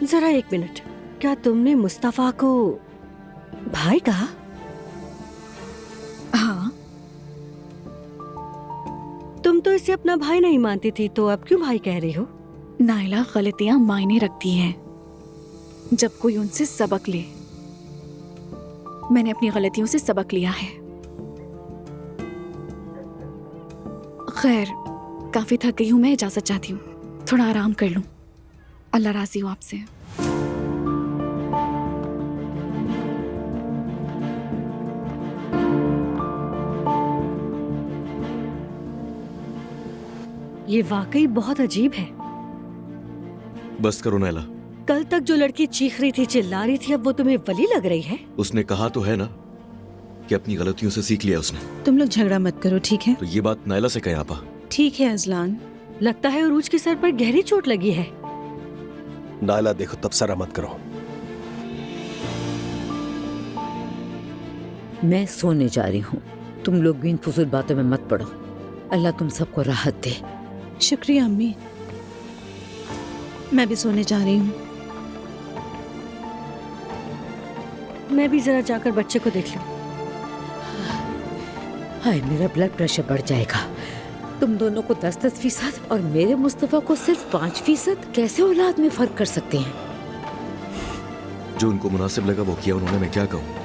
जरा एक मिनट, क्या तुमने मुस्तफा को भाई कहा? हाँ। तुम तो इसे अपना भाई नहीं मानती थी, तो अब क्यों भाई कह रही हो? नायला, गलतियां मायने रखती हैं जब कोई उनसे सबक ले। मैंने अपनी गलतियों से सबक लिया है। खैर, काफी थक गई हूं मैं, इजाजत चाहती हूँ, थोड़ा आराम कर लूं। अल्लाह राजी हो आपसे। ये वाकई बहुत अजीब है। बस करो नैला। कल तक जो लड़की चीख रही थी, चिल्ला रही थी, अब वो तुम्हें वली लग रही है? उसने कहा तो है ना कि अपनी गलतियों से सीख लिया उसने। तुम लोग झगड़ा मत करो, ठीक है? तो ये बात नायला से कहें आपा। ठीक है अजलान। लगता है उरूज के सर पर गहरी चोट लगी है। नायला देखो, तबसरा मत करो। मैं सोने जा रही हूँ, तुम लोग भी इन फजूल बातों में मत पड़ो। अल्लाह तुम सबको राहत दे। शुक्रिया अम्मी, मैं भी सोने जा रही हूँ। मैं भी जरा जाकर बच्चे को देख लूं। हाय, मेरा ब्लड प्रेशर बढ़ जाएगा। तुम दोनों को 10-10% और मेरे मुस्तफा को सिर्फ 5%। कैसे औलाद में फर्क कर सकते हैं? जो उनको मुनासिब लगा वो किया उन्होंने, मैं क्या कहूँ।